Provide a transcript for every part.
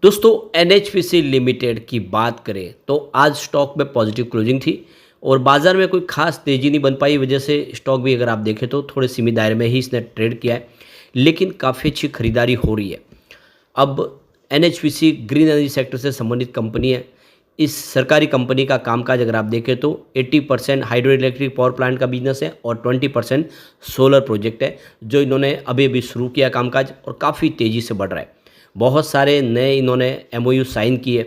दोस्तों NHPC limited की बात करें तो आज स्टॉक में पॉजिटिव क्लोजिंग थी और बाजार में कोई खास तेजी नहीं बन पाई। वजह से स्टॉक भी अगर आप देखें तो थोड़े सीमित दायरे में ही इसने ट्रेड किया है, लेकिन काफ़ी अच्छी खरीदारी हो रही है। अब एनएचपीसी ग्रीन एनर्जी सेक्टर से संबंधित कंपनी है। इस सरकारी कंपनी का कामकाज अगर आप देखें तो 80% हाइड्रो इलेक्ट्रिक पावर प्लांट का बिजनेस है और 20% सोलर प्रोजेक्ट है, जो इन्होंने अभी अभी शुरू किया कामकाज और काफ़ी तेज़ी से बढ़ रहा है। बहुत सारे नए इन्होंने एमओयू साइन किए।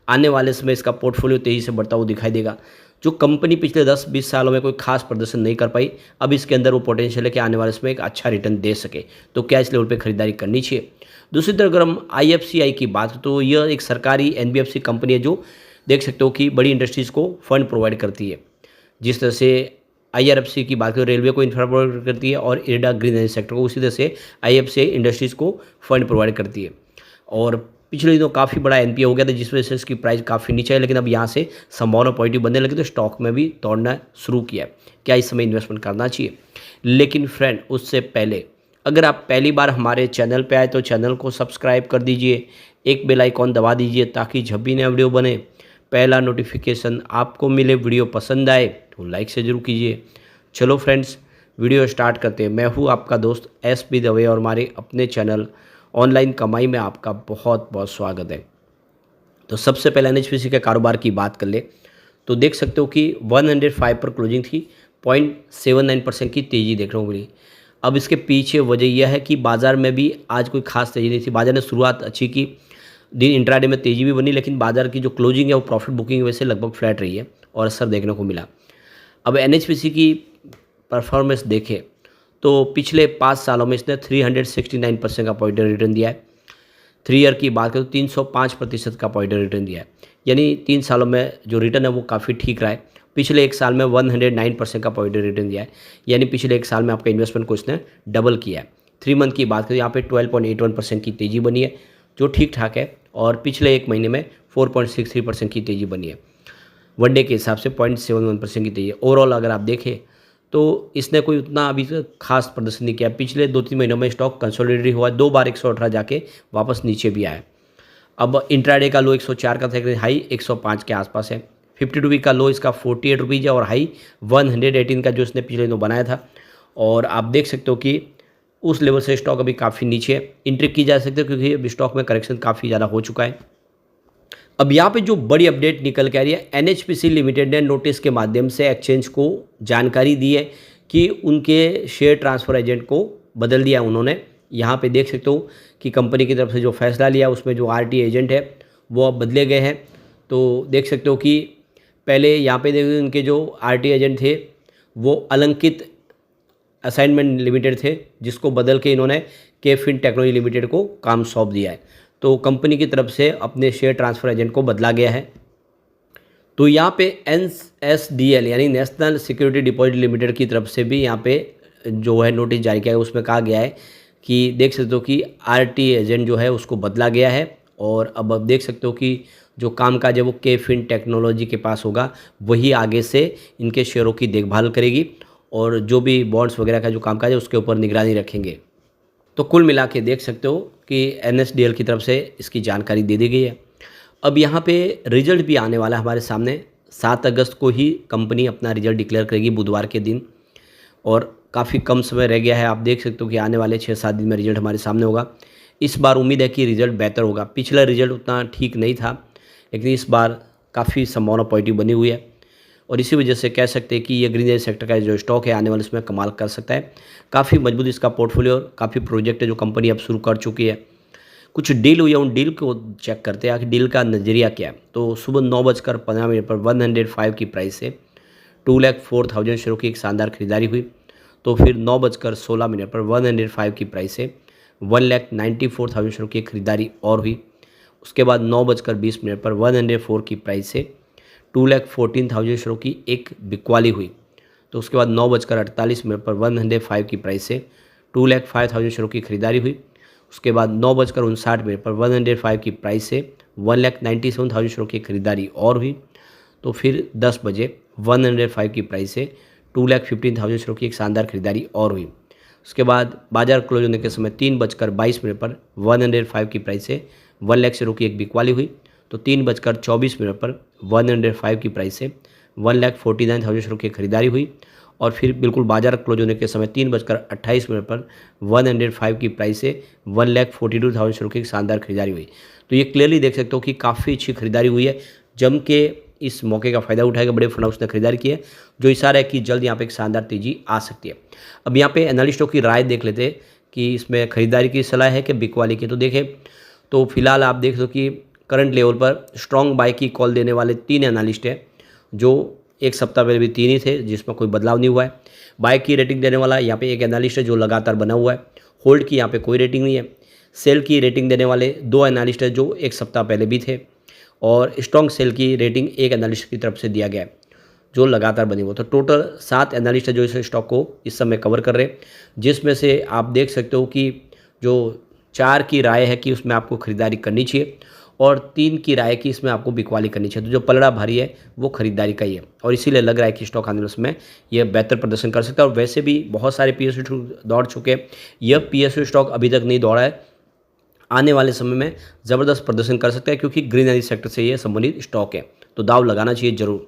आने वाले समय इसका पोर्टफोलियो तेज़ी से बढ़ता हुआ दिखाई देगा। जो कंपनी पिछले 10-20 सालों में कोई खास प्रदर्शन नहीं कर पाई, अब इसके अंदर वो पोटेंशियल है कि आने वाले समय एक अच्छा रिटर्न दे सके। तो क्या इस लेवल पे खरीदारी करनी चाहिए? दूसरी तरफ अगर हम आईएफसीआई की बात, तो यह एक सरकारी एनबीएफसी कंपनी है जो देख सकते हो कि बड़ी इंडस्ट्रीज़ को फंड प्रोवाइड करती है। जिस तरह से आईआरएफसी की बात करें, रेलवे को इंफ्रा प्रोवाइड करती है और इरेडा ग्रीन एनर्जी सेक्टर को, उसी तरह से आईएफसीआई इंडस्ट्रीज़ को फंड प्रोवाइड करती है। और पिछले दिनों काफ़ी बड़ा एनपीए हो गया था, जिस वजह से इसकी प्राइस काफ़ी नीचे है, लेकिन अब यहाँ से संभावना पॉजिटिव बनने लगी तो स्टॉक में भी दौड़ना शुरू किया है। क्या इस समय इन्वेस्टमेंट करना चाहिए? लेकिन फ्रेंड, उससे पहले अगर आप पहली बार हमारे चैनल पे आए तो चैनल को सब्सक्राइब कर दीजिए, एक बेल आइकॉन दबा दीजिए ताकि जब भी नया वीडियो बने पहला नोटिफिकेशन आपको मिले। वीडियो पसंद आए तो लाइक से जरूर कीजिए। चलो फ्रेंड्स, वीडियो स्टार्ट करते हैं। मैं हूँ आपका दोस्त एसपी दवे और हमारे अपने चैनल ऑनलाइन कमाई में आपका बहुत बहुत स्वागत है। तो सबसे पहले एनएचपीसी के कारोबार की बात कर ले तो देख सकते हो कि 105 पर क्लोजिंग थी। 0.79% की तेज़ी देखने को मिली। अब इसके पीछे वजह यह है कि बाज़ार में भी आज कोई खास तेज़ी नहीं थी। बाज़ार ने शुरुआत अच्छी की, दिन इंट्राडे में तेज़ी भी बनी, लेकिन बाज़ार की जो क्लोजिंग है वो प्रॉफिट बुकिंग की वजह से लगभग फ्लैट रही है और असर देखने को मिला। अब एनएचपीसी की परफॉर्मेंस देखें तो पिछले 5 सालों में इसने 369% का पॉजिटिव रिटर्न दिया है। 3 ईयर की बात करें तो 305% का पॉजिटिव रिटर्न दिया है। यानी 3 सालों में जो रिटर्न है वो काफ़ी ठीक रहा है। पिछले 1 साल में 109% का पॉजिटिव रिटर्न दिया है। यानी पिछले 1 साल में आपका इन्वेस्टमेंट को इसने डबल किया है। 3 मंथ की बात करें, यहाँ पे 12.81% की तेज़ी बनी है, जो ठीक ठाक है। और पिछले 1 महीने में 4.63% की तेज़ी बनी है। वन डे के हिसाब से 0.71% की तेज़ी। ओवरऑल अगर आप देखें तो इसने कोई उतना अभी तक खास प्रदर्शन नहीं किया। पिछले 2-3 महीनों में स्टॉक कंसोलिडेट हुआ है, 2 बार 118 जाके वापस नीचे भी आया है। अब इंट्राडे का लो 104 का था, हाई 105 के आसपास है। 52 वीक का लो इसका 48 रुपीज़ है और हाई 118 का जो इसने पिछले दिनों बनाया था। और आप देख सकते हो कि उस लेवल से स्टॉक अभी काफ़ी नीचे है। एंट्री की जा सकती है क्योंकि अभी स्टॉक में करेक्शन काफ़ी ज़्यादा हो चुका है। अब यहाँ पे जो बड़ी अपडेट निकल के आ रही है, एनएचपीसी लिमिटेड ने नोटिस के माध्यम से एक्सचेंज को जानकारी दी है कि उनके शेयर ट्रांसफ़र एजेंट को बदल दिया उन्होंने। यहाँ पे देख सकते हो कि कंपनी की तरफ से जो फैसला लिया उसमें जो आरटी एजेंट है वो अब बदले गए हैं। तो देख सकते हो कि पहले यहाँ पे देखो उनके जो आरटी एजेंट थे वो अलंकित असाइनमेंट लिमिटेड थे, जिसको बदल के इन्होंने केफिन टेक्नोलॉजी लिमिटेड को काम सौंप दिया है। तो कंपनी की तरफ से अपने शेयर ट्रांसफ़र एजेंट को बदला गया है। तो यहाँ पे एनएसडीएल यानी नेशनल सिक्योरिटी डिपॉजिट लिमिटेड की तरफ से भी यहाँ पे जो है नोटिस जारी किया है। उसमें कहा गया है कि देख सकते हो कि आरटी एजेंट जो है उसको बदला गया है और अब आप देख सकते हो कि जो कामकाज है वो केफिन टेक्नोलॉजी के पास होगा, वही आगे से इनके शेयरों की देखभाल करेगी और जो भी बॉन्ड्स वगैरह का जो कामकाज है उसके ऊपर निगरानी रखेंगे। तो कुल मिला के देख सकते हो कि एनएसडीएल की तरफ से इसकी जानकारी दे दी गई है। अब यहाँ पे रिजल्ट भी आने वाला है हमारे सामने। 7 अगस्त को ही कंपनी अपना रिजल्ट डिक्लेयर करेगी, बुधवार के दिन, और काफ़ी कम समय रह गया है। आप देख सकते हो कि आने वाले 6-7 दिन में रिजल्ट हमारे सामने होगा। इस बार उम्मीद है कि रिजल्ट बेहतर होगा। पिछला रिजल्ट उतना ठीक नहीं था, लेकिन इस बार काफ़ी संभावना पॉजिटिव बनी हुई है और इसी वजह से कह सकते हैं कि ये ग्रीन एनर्जी सेक्टर का जो स्टॉक है आने वाले इसमें कमाल कर सकता है। काफ़ी मजबूत इसका पोर्टफोलियो और काफ़ी प्रोजेक्ट है जो कंपनी अब शुरू कर चुकी है। कुछ डील हुई है, उन डील को चेक करते हैं आखिर डील का नज़रिया क्या है। तो सुबह 9:15 पर 105 की प्राइस से 2,04,000 शेयरों की एक शानदार खरीदारी हुई। तो फिर 9:16 पर 105 की प्राइस से 1,94,000 शेयरों की खरीदारी और हुई। उसके बाद 9:20 पर 104 की प्राइस से 2,14,000 शेयरों की एक बिकवाली हुई। तो उसके बाद 9:48 पर 105 की प्राइस से 2,05,000 शेयरों की खरीदारी हुई। उसके बाद 9:59 पर 105 की प्राइस से 1,97,000 शेयरों की खरीदारी और हुई। तो फिर 10 बजे 105 की प्राइस से 2,15,000 शेयरों की एक शानदार खरीदारी और हुई। उसके बाद बाजार क्लोज होने के समय 3:22 पर 105 की प्राइस से 1 लाख शेयरों की एक बिकवाली हुई। तो 3:24 पर 105 की प्राइस से 1,49,000 शेयरों की खरीदारी हुई और फिर बिल्कुल बाजार क्लोज होने के समय 3:28 पर 105 की प्राइस से 1,42,000 शेयरों की शानदार खरीदारी हुई। तो ये क्लियरली देख सकते हो कि काफ़ी अच्छी खरीदारी हुई है। जम के इस मौके का फ़ायदा उठाएगा बड़े फंड हाउस ने खरीदारी की है, जो इशारा है कि जल्द यहाँ पे एक शानदार तेज़ी आ सकती है। अब यहाँ पे एनालिस्टों की राय देख लेते हैं कि इसमें खरीदारी की सलाह है कि बिकवाली की। तो देखें तो फिलहाल आप देख लो कि करंट लेवल पर स्ट्रॉन्ग बाय की कॉल देने वाले 3 एनालिस्ट हैं, जो एक सप्ताह पहले भी 3 ही थे, जिसमें कोई बदलाव नहीं हुआ है। बाय की रेटिंग देने वाला यहाँ पे एक एनालिस्ट है जो लगातार बना हुआ है। होल्ड की यहाँ पे कोई रेटिंग नहीं है। सेल की रेटिंग देने वाले 2 एनालिस्ट है जो एक सप्ताह पहले भी थे और स्ट्रॉन्ग सेल की रेटिंग एक एनालिस्ट की तरफ से दिया गया है जो लगातार बनी हुई। तो टोटल 7 एनालिस्ट है जो इस स्टॉक को इस समय कवर कर रहे हैं, जिसमें से आप देख सकते हो कि जो 4 की राय है कि उसमें आपको खरीदारी करनी चाहिए और 3 की राय है कि इसमें आपको बिकवाली करनी चाहिए। तो जो पलड़ा भारी है वो खरीदारी का ही है और इसीलिए लग रहा है कि स्टॉक आने वाले समय यह बेहतर प्रदर्शन कर सकता है। और वैसे भी बहुत सारे PSU दौड़ चुके हैं, यह PSU स्टॉक अभी तक नहीं दौड़ा है, आने वाले समय में ज़बरदस्त प्रदर्शन कर सकता है क्योंकि ग्रीन एनर्जी सेक्टर से ये संबंधित स्टॉक है, तो दाव लगाना चाहिए जरूर।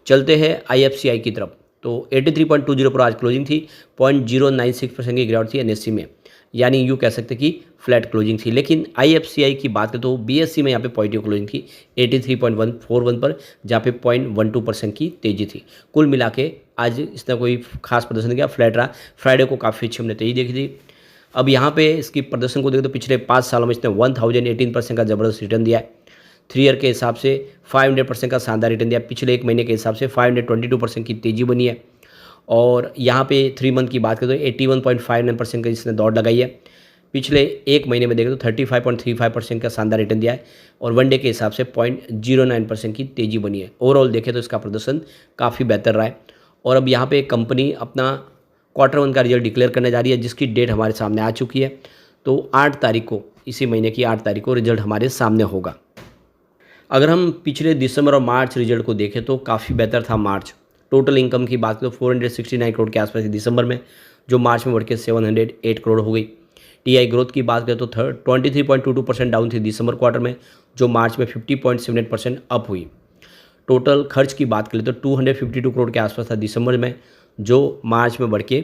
चलते हैं IFCI की तरफ। तो 83.20 पर आज क्लोजिंग थी, 0.096% की गिरावट थी NSE में, यानी यूँ कह सकते कि फ्लैट क्लोजिंग थी। लेकिन IFCI की बात करें तो BSE में यहाँ पे पॉजिटिव क्लोजिंग थी 83.141 पर, जहाँ पे 0.12% की तेज़ी थी। कुल मिला के आज इसने कोई खास प्रदर्शन नहीं किया, फ्लैट रहा। फ्राइडे को काफ़ी अच्छी हमने तेज़ी देखी थी। अब यहाँ पे इसकी प्रदर्शन को देखें तो पिछले 5 सालों में इसने 1018% का ज़बरदस्त रिटर्न दिया है। 3 ईयर के हिसाब से 500% का शानदार रिटर्न दिया। पिछले 1 महीने के हिसाब से 522% की तेज़ी बनी है। और यहाँ पे 3 मंथ की बात करें तो 81.59% का इसने दौड़ लगाई है। पिछले 1 महीने में देखें तो 35.35% का शानदार रिटर्न दिया है और वनडे के हिसाब से 0.09% की तेज़ी बनी है। ओवरऑल देखें तो इसका प्रदर्शन काफ़ी बेहतर रहा है। और अब यहाँ पे कंपनी अपना Q1 का रिजल्ट डिक्लेयर करने जा रही है, जिसकी डेट हमारे सामने आ चुकी है। तो 8 तारीख को, इसी महीने की 8 तारीख को रिजल्ट हमारे सामने होगा। अगर हम पिछले दिसंबर और मार्च रिजल्ट को देखें तो काफ़ी बेहतर था मार्च। टोटल इनकम की बात करें तो 469 करोड़ के आसपास थी दिसंबर में, जो मार्च में बढ़ के 708 करोड़ हो गई। TI ग्रोथ की बात करें तो 23.22% डाउन थी दिसंबर क्वार्टर में, जो मार्च में 50.78% अप हुई। टोटल खर्च की बात करें तो 252 करोड़ के आसपास था दिसंबर में, जो मार्च में बढ़ के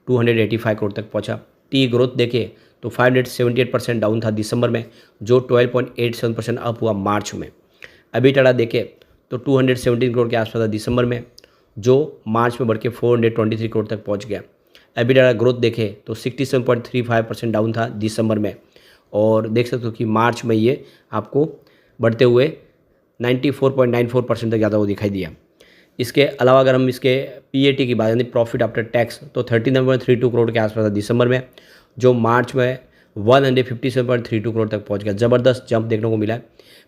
285 करोड़ तक पहुंचा। टी ग्रोथ देखें तो 578% डाउन था दिसंबर में, जो 12.87% अप हुआ मार्च में। EBITDA देखें तो 217 करोड़ के आसपास था दिसंबर में, जो मार्च में बढ़ के 423 करोड़ तक पहुंच गया। EBITDA ग्रोथ देखें तो 67.35% डाउन था दिसंबर में और देख सकते हो कि मार्च में ये आपको बढ़ते हुए 94.94% तक ज़्यादा वो दिखाई दिया। इसके अलावा अगर हम इसके PAT की बात यानी प्रॉफिट आफ्टर टैक्स तो 39.32 करोड़ के आसपास था दिसंबर में, जो मार्च में 157.32 करोड़ तक पहुंच गया। ज़बरदस्त जंप देखने को मिला है।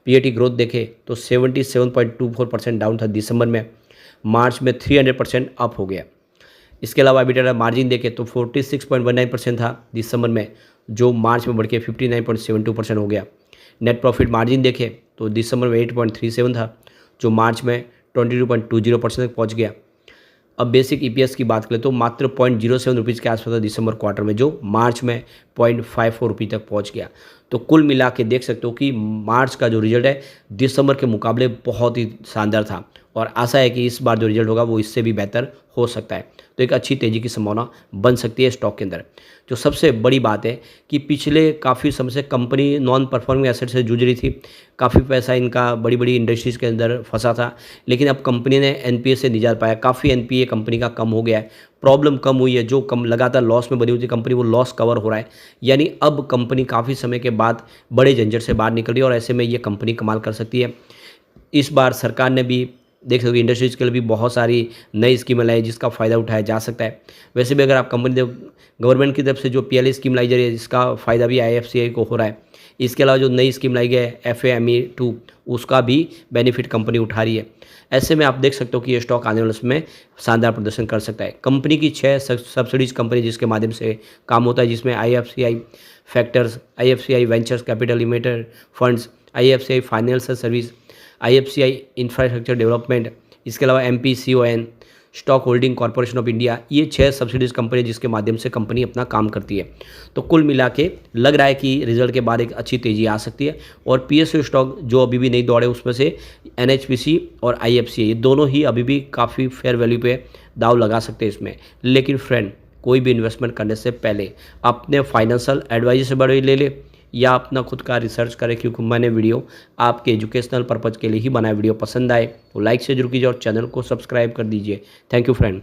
PAT ग्रोथ देखें तो 77.24% डाउन था दिसंबर में, मार्च में 300% अप हो गया। इसके अलावा EBITDA मार्जिन देखें तो 46.19% था दिसंबर में, जो मार्च में बढ़ के 59.72% हो गया। नेट प्रॉफिट मार्जिन देखें तो दिसंबर में 8.37 था, जो मार्च में 22.20% तक पहुंच गया। अब बेसिक EPS की बात करें तो मात्र 0.07 रुपीज़ के आसपास था दिसंबर क्वार्टर में, जो मार्च में 0.54 रुपये तक पहुंच गया। तो कुल मिला के देख सकते हो कि मार्च का जो रिजल्ट है दिसंबर के मुकाबले बहुत ही शानदार था और आशा है कि इस बार जो रिजल्ट होगा वो इससे भी बेहतर हो सकता है। तो एक अच्छी तेज़ी की संभावना बन सकती है स्टॉक के अंदर। जो सबसे बड़ी बात है कि पिछले काफ़ी समय से कंपनी नॉन परफॉर्मिंग एसेट से जूझ रही थी, काफ़ी पैसा इनका बड़ी बड़ी इंडस्ट्रीज़ के अंदर फंसा था, लेकिन अब कंपनी ने NPA से निजात पाया। काफ़ी NPA कंपनी का कम हो गया है, प्रॉब्लम कम हुई है। जो कम लगातार लॉस में बनी हुई थी कंपनी, वो लॉस कवर हो रहा है, यानी अब कंपनी काफ़ी समय के बाद बड़े झंझट से बाहर निकल रही है और ऐसे में ये कंपनी कमाल कर सकती है। इस बार सरकार ने भी देख सकते हो इंडस्ट्रीज़ के लिए भी बहुत सारी नई स्कीमें लाई, जिसका फ़ायदा उठाया जा सकता है। वैसे भी अगर आप कंपनी गवर्नमेंट की तरफ से जो PLI स्कीम लाई जा रही है, जिसका फ़ायदा भी IFCI को हो रहा है। इसके अलावा जो नई स्कीम लाई गई है FAME2, उसका भी बेनिफिट कंपनी उठा रही है। ऐसे में आप देख सकते हो कि ये स्टॉक आने वाले समय शानदार प्रदर्शन कर सकता है। कंपनी की 6 सब्सिडीज़ कंपनी जिसके माध्यम से काम होता है, जिसमें IFCI factors, IFCI ventures capital limited funds, IFCI financial service, IFCI infrastructure development, इसके अलावा MPCON, stock holding corporation of India, ये 6 सब्सिडीज कंपनी जिसके माध्यम से कंपनी अपना काम करती है। तो कुल मिला के लग रहा है कि रिजल्ट के बाद एक अच्छी तेज़ी आ सकती है। और PSU स्टॉक जो अभी भी नहीं दौड़े उसमें से NHPC और IFC ये दोनों ही अभी भी काफ़ी फेयर वैल्यू पे दाव लगा सकते हैं इसमें। लेकिन फ्रेंड, कोई भी इन्वेस्टमेंट करने से पहले अपने फाइनेंशियल एडवाइजर से बड़े ले ले या अपना खुद का रिसर्च करें, क्योंकि मैंने वीडियो आपके एजुकेशनल पर्पज़ के लिए ही बनाया। वीडियो पसंद आए तो लाइक से जरूर कीजिए और चैनल को सब्सक्राइब कर दीजिए। Thank you friend.